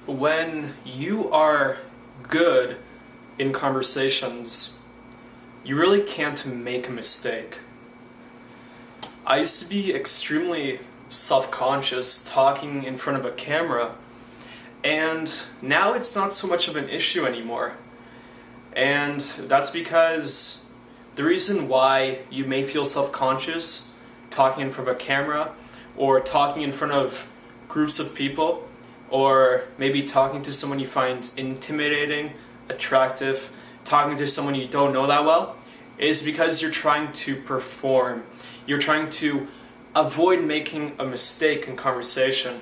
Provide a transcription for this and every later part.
When you are good in conversations, you really can't make a mistake. I used to be extremely self-conscious talking in front of a camera, and now it's not so much of an issue anymore. And that's because the reason why you may feel self-conscious talking in front of a camera or talking in front of groups of people, or maybe talking to someone you find intimidating, attractive, talking to someone you don't know that well, is because you're trying to perform. You're trying to avoid making a mistake in conversation.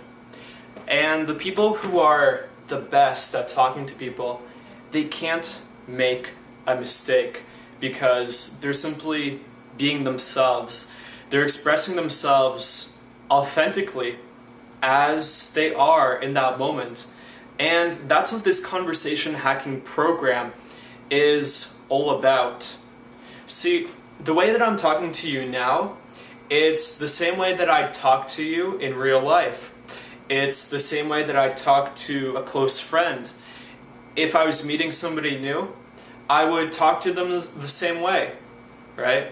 And the people who are the best at talking to people, they can't make a mistake because they're simply being themselves. They're expressing themselves authentically as they are in that moment. And that's what this conversation hacking program is all about. See, the way that I'm talking to you now, it's the same way that I talk to you in real life. It's the same way that I talk to a close friend. If I was meeting somebody new, I would talk to them the same way, right?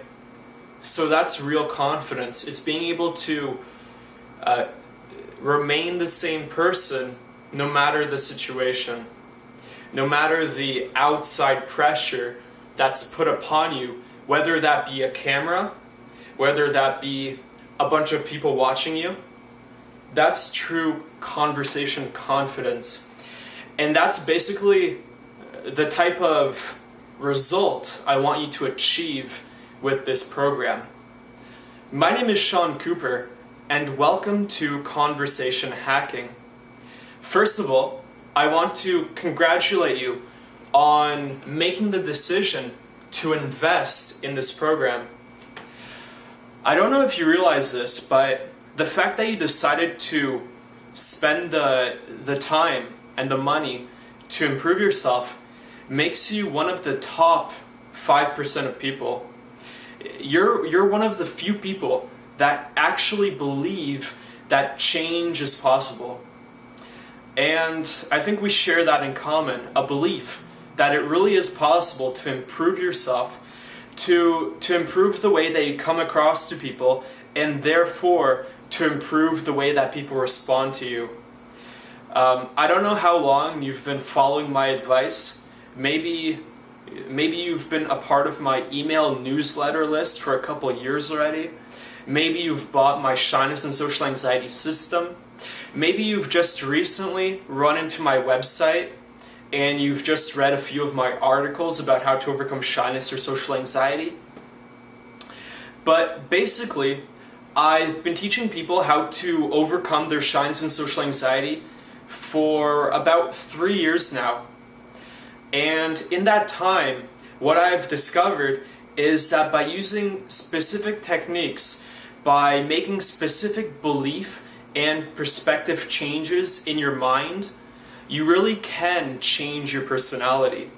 So that's real confidence. It's being able to remain the same person no matter the situation, no matter the outside pressure that's put upon you, whether that be a camera, whether that be a bunch of people watching you. That's true conversation confidence. And that's basically the type of result I want you to achieve with this program. My name is Sean Cooper, and welcome to Conversation Hacking. First of all, I want to congratulate you on making the decision to invest in this program. I don't know if you realize this, but the fact that you decided to spend the time and the money to improve yourself makes you one of the top 5% of people. You're one of the few people that actually believe that change is possible. And I think we share that in common, a belief that it really is possible to improve yourself, to improve the way that you come across to people, and therefore to improve the way that people respond to you. I don't know how long you've been following my advice. Maybe you've been a part of my email newsletter list for a couple of years already. Maybe you've bought my Shyness and Social Anxiety system. Maybe you've just recently run into my website and you've just read a few of my articles about how to overcome shyness or social anxiety. But basically, I've been teaching people how to overcome their shyness and social anxiety for about 3 years now. And in that time, what I've discovered is that by using specific techniques, by making specific belief and perspective changes in your mind, you really can change your personality.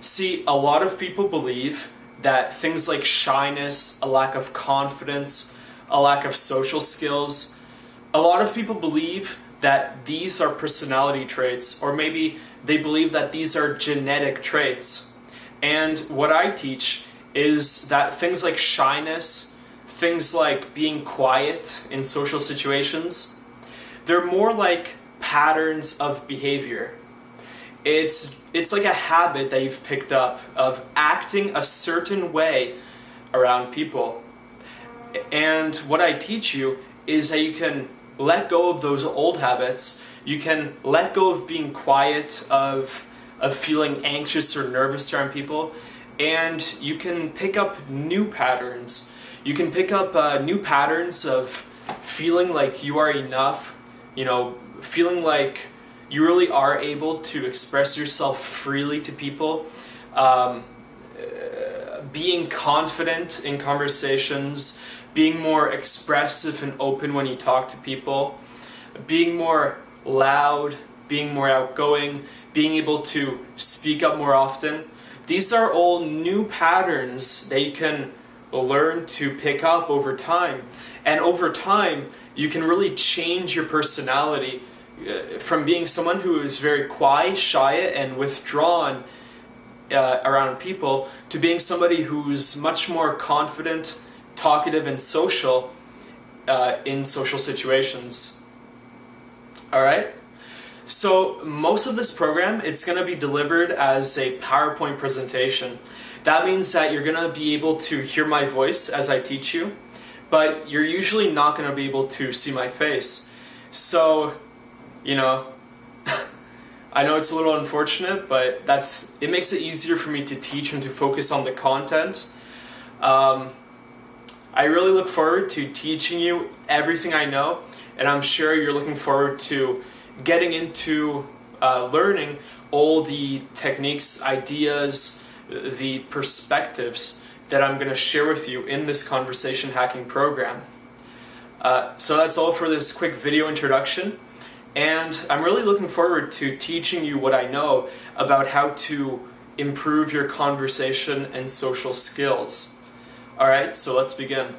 See, a lot of people believe that things like shyness, a lack of confidence, a lack of social skills, a lot of people believe that these are personality traits, or maybe they believe that these are genetic traits. And what I teach is that things like shyness, things like being quiet in social situations, they're more like patterns of behavior. It's like a habit that you've picked up of acting a certain way around people. And what I teach you is that you can let go of those old habits. You can let go of being quiet, of feeling anxious or nervous around people, and you can pick up new patterns. You can pick up new patterns of feeling like you are enough, feeling like you really are able to express yourself freely to people, being confident in conversations, being more expressive and open when you talk to people, being more loud, being more outgoing, being able to speak up more often. These are all new patterns that you can learn to pick up over time. And over time, you can really change your personality from being someone who is very quiet, shy, and withdrawn around people, to being somebody who's much more confident, talkative, and social in social situations. Alright? So most of this program, it's going to be delivered as a PowerPoint presentation. That means that you're going to be able to hear my voice as I teach you, but you're usually not going to be able to see my face. So, you know, I know it's a little unfortunate, but it makes it easier for me to teach and to focus on the content. I really look forward to teaching you everything I know, and I'm sure you're looking forward to getting into learning all the techniques, ideas, the perspectives that I'm going to share with you in this conversation hacking program. So that's all for this quick video introduction, and I'm really looking forward to teaching you what I know about how to improve your conversation and social skills. Alright, so let's begin.